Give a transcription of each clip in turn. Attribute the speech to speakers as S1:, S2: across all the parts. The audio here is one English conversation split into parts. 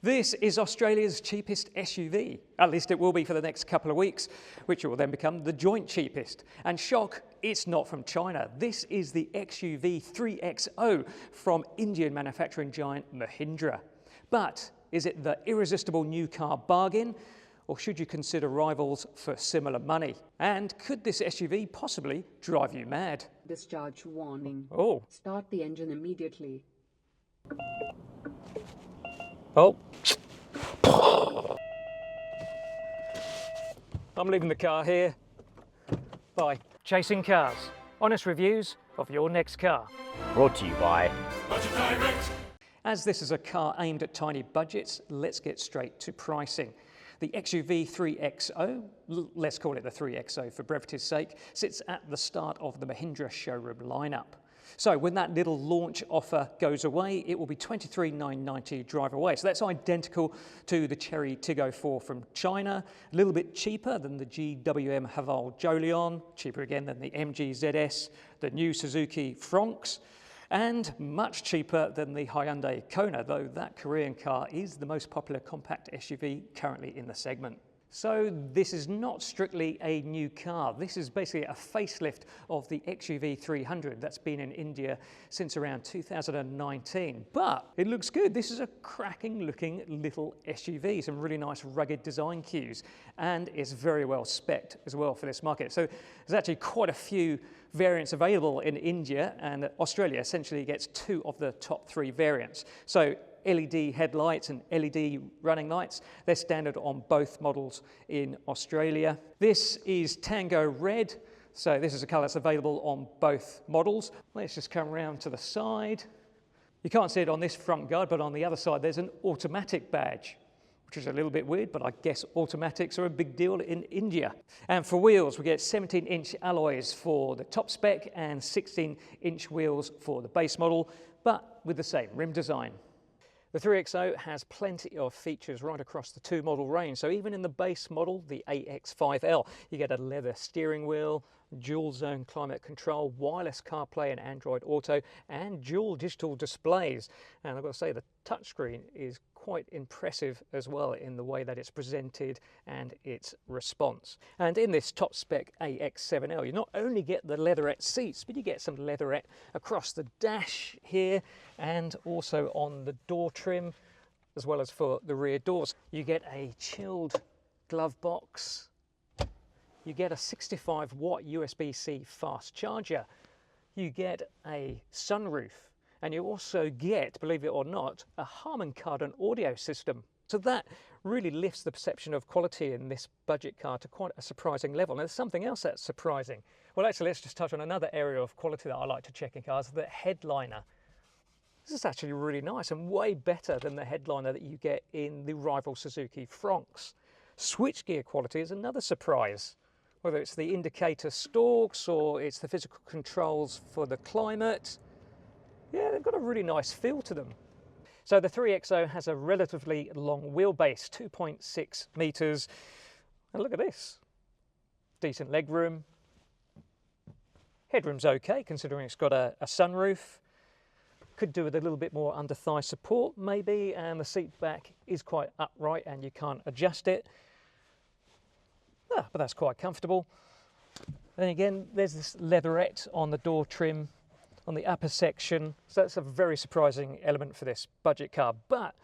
S1: This is Australia's cheapest SUV. At least it will be for the next couple of weeks, which will then become the joint cheapest. And shock, it's not from China. This is the XUV3XO from Indian manufacturing giant Mahindra. But is it the irresistible new car bargain? Or should you consider rivals for similar money? And could this SUV possibly drive you mad?
S2: Discharge warning.
S1: Oh.
S2: Start the engine immediately.
S1: Oh. I'm leaving the car here. Bye. Chasing Cars. Honest reviews of your next car.
S3: Brought to you by
S4: Budget Direct.
S1: As this is a car aimed at tiny budgets, let's get straight to pricing. The XUV3XO, let's call it the 3XO for brevity's sake, sits at the start of the Mahindra showroom lineup. So when that little launch offer goes away, it will be $23,990 drive away. So that's identical to the Chery Tiggo 4 from China, a little bit cheaper than the GWM Haval Jolion, cheaper again than the MG ZS, the new Suzuki Fronx, and much cheaper than the Hyundai Kona, though that Korean car is the most popular compact SUV currently in the segment. So this is not strictly a new car. This is basically a facelift of the XUV300 that's been in India since around 2019. But it looks good. This is a cracking looking little SUV, some really nice rugged design cues, and it's very well spec'd as well for this market. So there's actually quite a few variants available in India, and Australia essentially gets 2 of the top 3 variants. So LED headlights and LED running lights, they're standard on both models in Australia. This is Tango Red, so this is a colour that's available on both models. Let's just come around to the side. You can't see it on this front guard, but on the other side there's an automatic badge, which is a little bit weird, but I guess automatics are a big deal in India. And for wheels, we get 17-inch alloys for the top spec and 16-inch wheels for the base model, but with the same rim design. The 3XO has plenty of features right across the 2 model range. So even in the base model, the AX5L, you get a leather steering wheel, dual zone climate control, wireless CarPlay and Android Auto, and dual digital displays. And I've got to say, the touchscreen is quite impressive as well in the way that it's presented and its response. And in this top spec AX7L, you not only get the leatherette seats, but you get some leatherette across the dash here and also on the door trim, as well as for the rear doors. You get a chilled glove box. You get a 65-watt USB-C fast charger. You get a sunroof. And you also get, believe it or not, a Harmon Kardon audio system. So that really lifts the perception of quality in this budget car to quite a surprising level. And there's something else that's surprising. Well, actually, let's just touch on another area of quality that I like to check in cars, the headliner. This is actually really nice and way better than the headliner that you get in the rival Suzuki Fronx. Switchgear quality is another surprise. Whether it's the indicator stalks or it's the physical controls for the climate, yeah, they've got a really nice feel to them. So the 3XO has a relatively long wheelbase, 2.6 metres. And look at this. Decent leg room. Headroom's okay, considering it's got a sunroof. Could do with a little bit more under thigh support, maybe, and the seat back is quite upright and you can't adjust it. But that's quite comfortable. Then again, there's this leatherette on the door trim on the upper section, so that's a very surprising element for this budget car. But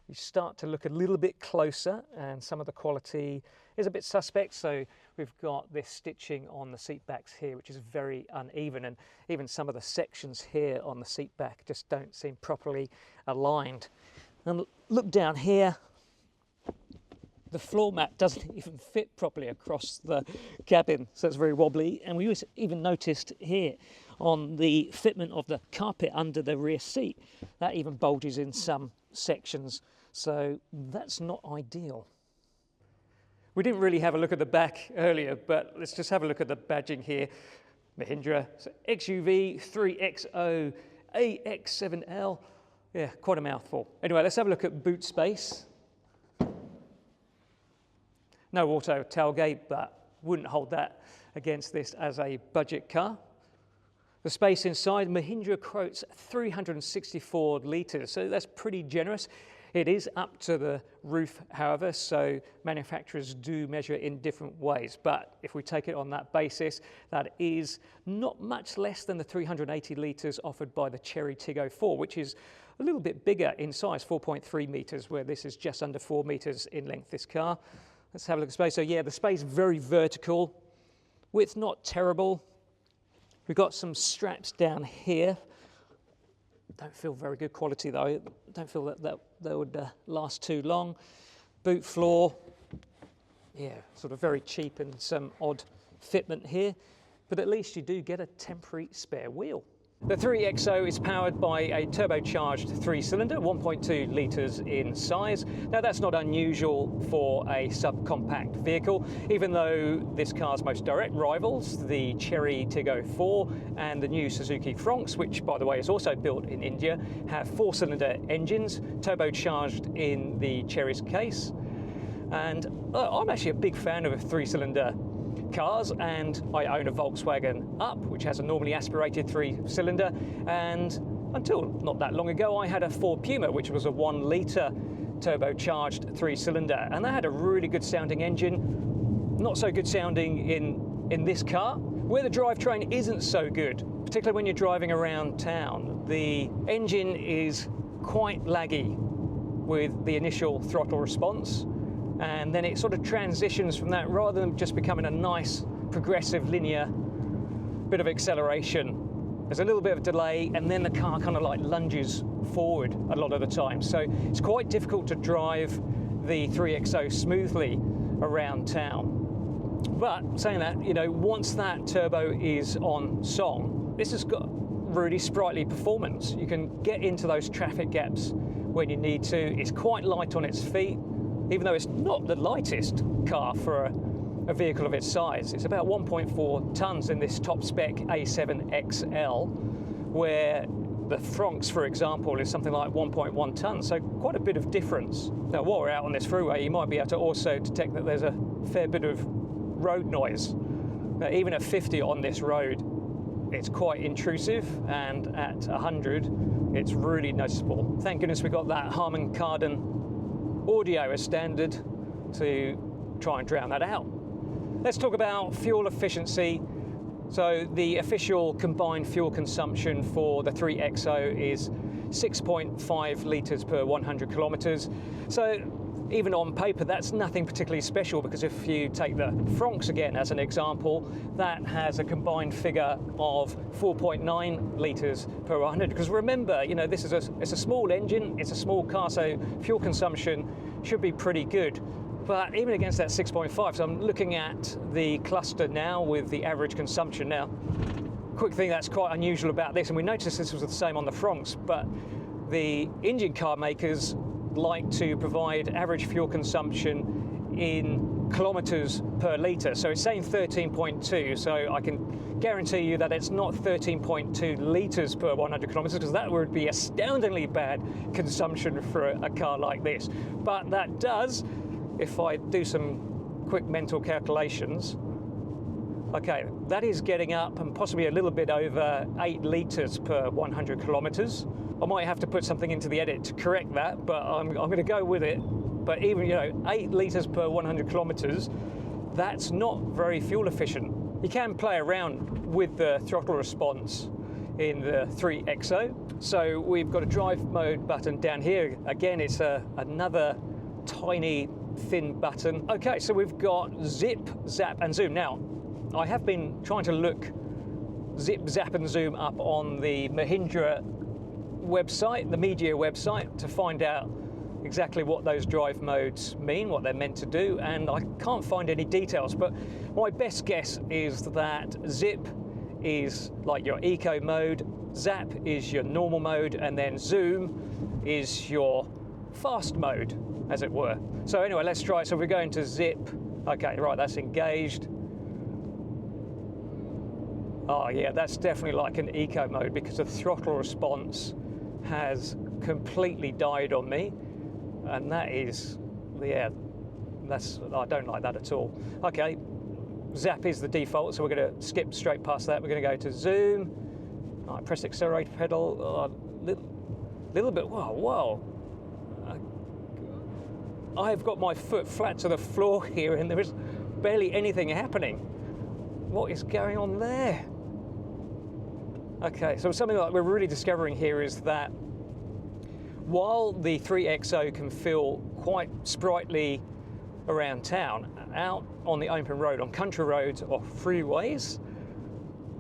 S1: you start to look a little bit closer and some of the quality is a bit suspect. So we've got this stitching on the seat backs here, which is very uneven, and even some of the sections here on the seat back just don't seem properly aligned. And look down here, the floor mat doesn't even fit properly across the cabin, so it's very wobbly. And we even noticed here on the fitment of the carpet under the rear seat, that even bulges in some sections, so that's not ideal. We didn't really have a look at the back earlier, but let's just have a look at the badging here. Mahindra, so XUV3XO, AX7L, yeah, quite a mouthful. Anyway, let's have a look at boot space. No auto tailgate, but wouldn't hold that against this as a budget car. The space inside, Mahindra quotes 364 litres, so that's pretty generous. It is up to the roof, however, so manufacturers do measure in different ways. But if we take it on that basis, that is not much less than the 380 litres offered by the Chery Tiggo 4, which is a little bit bigger in size, 4.3 metres, where this is just under 4 metres in length, this car. Let's have a look at space. So yeah, the space very vertical, width not terrible. We've got some straps down here. Don't feel very good quality though. Don't feel that would last too long. Boot floor, yeah, sort of very cheap and some odd fitment here, but at least you do get a temporary spare wheel. The 3XO is powered by a turbocharged 3-cylinder, 1.2 litres in size. Now that's not unusual for a subcompact vehicle, even though this car's most direct rivals, the Chery Tiggo 4 and the new Suzuki Fronx, which by the way is also built in India, have 4-cylinder engines, turbocharged in the Chery's case. And I'm actually a big fan of a 3-cylinder cars, and I own a Volkswagen Up, which has a normally aspirated 3-cylinder, and until not that long ago I had a Ford Puma, which was a 1 litre turbocharged 3-cylinder, and that had a really good sounding engine. Not so good sounding in this car, where the drivetrain isn't so good, particularly when you're driving around town. The engine is quite laggy with the initial throttle response, and then it sort of transitions from that, rather than just becoming a nice progressive linear bit of acceleration. There's a little bit of delay, and then the car kind of like lunges forward a lot of the time. So it's quite difficult to drive the 3XO smoothly around town. But saying that, you know, once that turbo is on song, this has got really sprightly performance. You can get into those traffic gaps when you need to. It's quite light on its feet, even though it's not the lightest car for a vehicle of its size. It's about 1.4 tonnes in this top spec A7XL, where the Fronx, for example, is something like 1.1 tonnes, so quite a bit of difference. Now, while we're out on this freeway, you might be able to also detect that there's a fair bit of road noise. Now, even at 50 on this road, it's quite intrusive, and at 100, it's really noticeable. Thank goodness we got that Harmon Kardon audio as standard to try and drown that out. Let's talk about fuel efficiency. So the official combined fuel consumption for the 3XO is 6.5 litres per 100 kilometres. So even on paper, that's nothing particularly special, because if you take the Fronx again as an example, that has a combined figure of 4.9 litres per 100. Because remember, you know, this is it's a small engine, it's a small car, so fuel consumption should be pretty good. But even against that 6.5, so I'm looking at the cluster now with the average consumption. Now, quick thing that's quite unusual about this, and we noticed this was the same on the Fronx, but the engine car makers like to provide average fuel consumption in kilometres per litre. So it's saying 13.2, so I can guarantee you that it's not 13.2 litres per 100 kilometres, because that would be astoundingly bad consumption for a car like this. But that does, if I do some quick mental calculations, okay, that is getting up and possibly a little bit over 8 litres per 100 kilometres. I might have to put something into the edit to correct that, but I'm going to go with it. But even, you know, 8 litres per 100 kilometres, that's not very fuel efficient. You can play around with the throttle response in the 3XO. So we've got a drive mode button down here. Again, it's another tiny, thin button. Okay, so we've got zip, zap, and zoom. Now, I have been trying to look zip, zap, and zoom up on the Mahindra website, the media website, to find out exactly what those drive modes mean, what they're meant to do, and I can't find any details. But my best guess is that zip is like your eco mode, zap is your normal mode, and then zoom is your fast mode, as it were. So anyway, let's try it. So we're going to zip. Okay, right, that's engaged. Oh yeah, that's definitely like an eco mode, because the throttle response has completely died on me, and that is, yeah, I don't like that at all. Okay, zap is the default, so we're going to skip straight past that. We're going to go to zoom. I press the accelerator pedal. Little bit. Whoa. I've got my foot flat to the floor here and there is barely anything happening. What is going on there? Okay, so something that we're really discovering here is that while the 3XO can feel quite sprightly around town, out on the open road, on country roads or freeways,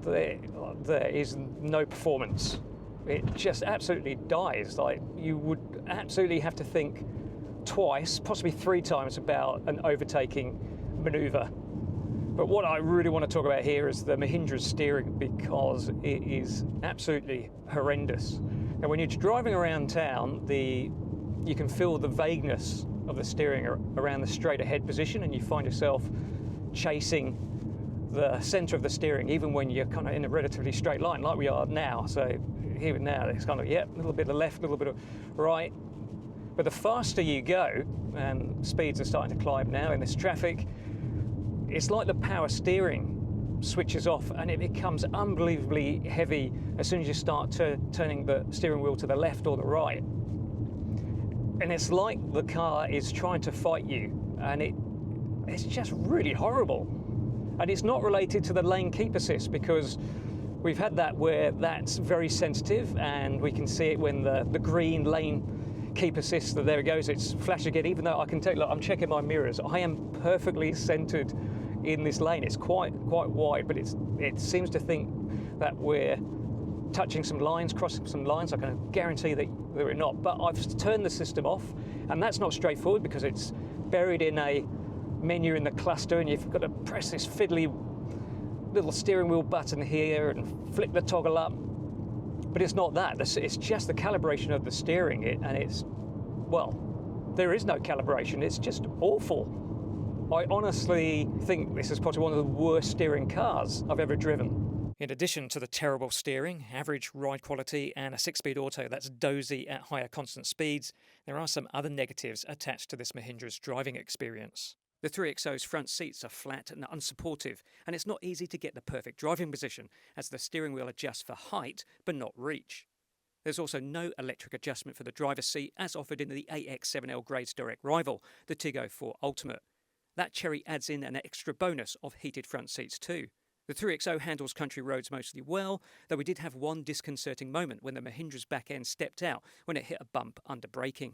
S1: there is no performance. It just absolutely dies. Like, you would absolutely have to think twice, possibly 3 times about an overtaking maneuver. But what I really want to talk about here is the Mahindra's steering, because it is absolutely horrendous. And when you're driving around town, you can feel the vagueness of the steering around the straight ahead position, and you find yourself chasing the centre of the steering, even when you're kind of in a relatively straight line, like we are now. So here and now, it's kind of, a little bit of left, a little bit of right. But the faster you go, and speeds are starting to climb now in this traffic, it's like the power steering switches off and it becomes unbelievably heavy as soon as you start turning the steering wheel to the left or the right. And it's like the car is trying to fight you, and it's just really horrible. And it's not related to the lane keep assist, because we've had that where that's very sensitive and we can see it when the green lane keep assist, there it goes, it's flash again, even though I can tell, look, I'm checking my mirrors, I am perfectly centered in this lane. It's quite wide, but it seems to think that we're touching some lines, crossing some lines. I can guarantee that we're not. But I've turned the system off, and that's not straightforward because it's buried in a menu in the cluster, and you've got to press this fiddly little steering wheel button here and flick the toggle up. But it's not that. It's just the calibration of the steering, and there is no calibration. It's just awful. I honestly think this is probably one of the worst steering cars I've ever driven. In addition to the terrible steering, average ride quality, and a 6-speed auto that's dozy at higher constant speeds, there are some other negatives attached to this Mahindra's driving experience. The 3XO's front seats are flat and unsupportive, and it's not easy to get the perfect driving position, as the steering wheel adjusts for height but not reach. There's also no electric adjustment for the driver's seat as offered in the AX7L grade's direct rival, the Tiggo 4 Ultimate. That Chery adds in an extra bonus of heated front seats too. The 3XO handles country roads mostly well, though we did have one disconcerting moment when the Mahindra's back end stepped out when it hit a bump under braking.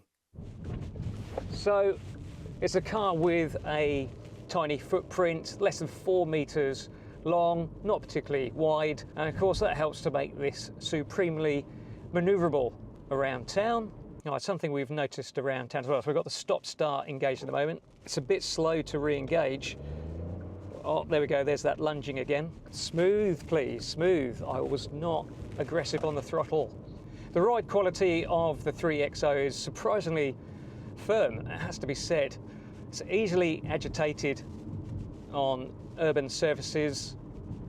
S1: So it's a car with a tiny footprint, less than 4 metres long, not particularly wide, and of course that helps to make this supremely manoeuvrable around town. Now, it's something we've noticed around town as well. So we've got the stop-start engaged at the moment. It's a bit slow to re-engage. Oh, there we go, there's that lunging again. Smooth, please, smooth. I was not aggressive on the throttle. The ride quality of the 3XO is surprisingly firm, it has to be said. It's easily agitated on urban surfaces,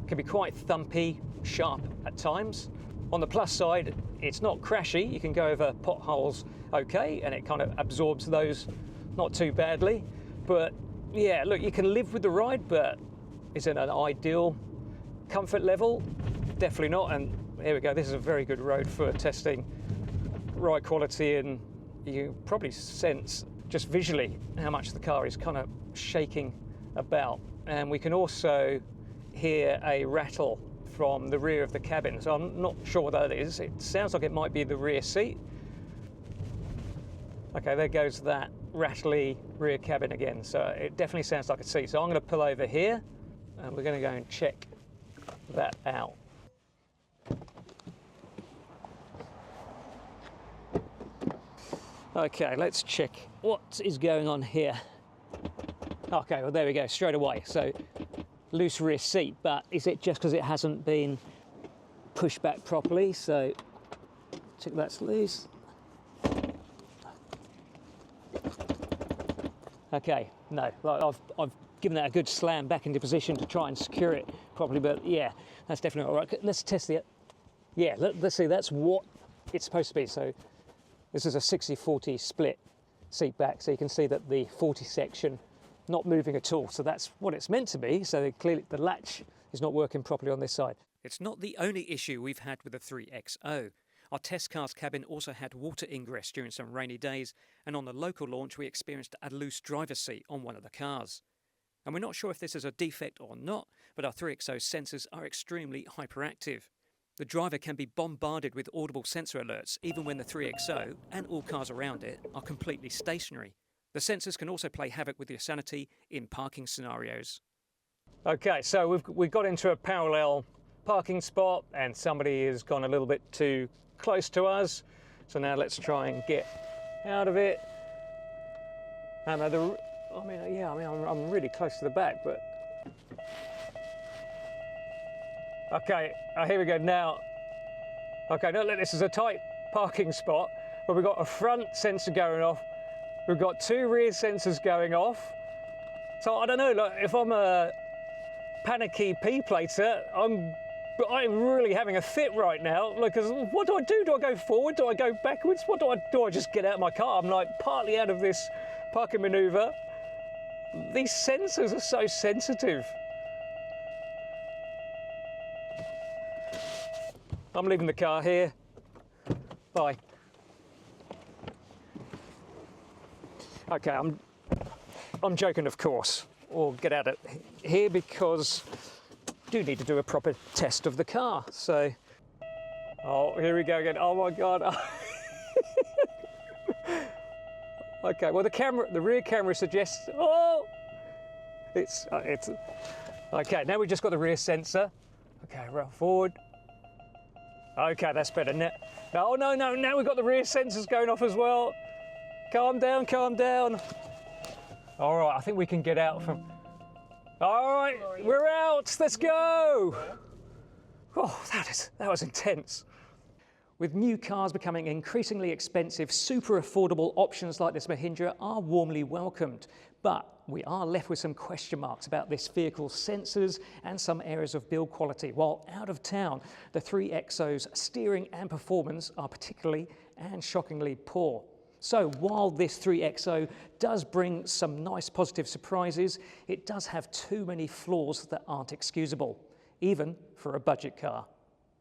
S1: can be quite thumpy, sharp at times. On the plus side, it's not crashy. You can go over potholes okay, and it kind of absorbs those not too badly. But yeah, look, you can live with the ride, but is it an ideal comfort level? Definitely not. And here we go, this is a very good road for testing ride quality, and you probably sense just visually how much the car is kind of shaking about. And we can also hear a rattle from the rear of the cabin, so I'm not sure what that is. It sounds like it might be the rear seat. Okay, there goes that rattly rear cabin again, so it definitely sounds like a seat. So I'm going to pull over here and we're going to go and check that out. Okay, let's check what is going on here. Okay, well there we go, straight away. So loose rear seat, but is it just because it hasn't been pushed back properly? So check that's loose. Okay, no, I've given that a good slam back into position to try and secure it properly, but yeah, that's definitely all right. Let's test the, yeah, let's see, that's what it's supposed to be. So this is a 60-40 split seat back, so you can see that the 40 section not moving at all, so that's what it's meant to be. So clearly the latch is not working properly on this side. It's not the only issue we've had with the 3XO. Our test car's cabin also had water ingress during some rainy days, and on the local launch we experienced a loose driver's seat on one of the cars. And we're not sure if this is a defect or not, but our 3XO sensors are extremely hyperactive. The driver can be bombarded with audible sensor alerts even when the 3XO, and all cars around it, are completely stationary. The sensors can also play havoc with your sanity in parking scenarios. Okay, so we've got into a parallel parking spot and somebody has gone a little bit too close to us. So now let's try and get out of it. And I'm really close to the back, but okay, here we go now. Okay, now look, this is a tight parking spot, but we've got a front sensor going off. We've got two rear sensors going off. So I don't know, like, if I'm a panicky P-plater, I'm really having a fit right now. Like, what do I do? Do I go forward? Do I go backwards? What do I do? I just get out of my car? I'm like partly out of this parking maneuver. These sensors are so sensitive. I'm leaving the car here. Bye. Okay, I'm joking, of course. We'll get out of here because I do need to do a proper test of the car. So, oh, here we go again. Oh my God. Okay, well the rear camera suggests, oh, it's okay. Now we've just got the rear sensor. Okay, roll forward. Okay, that's better. Now, oh no, now we've got the rear sensors going off as well. Calm down, calm down. All right, I think we can get out from. All right, we're out. Let's go. Oh, that was intense. With new cars becoming increasingly expensive, super affordable options like this Mahindra are warmly welcomed. But we are left with some question marks about this vehicle's sensors and some areas of build quality. While out of town, the 3XO's steering and performance are particularly and shockingly poor. So while this 3XO does bring some nice positive surprises, it does have too many flaws that aren't excusable, even for a budget car.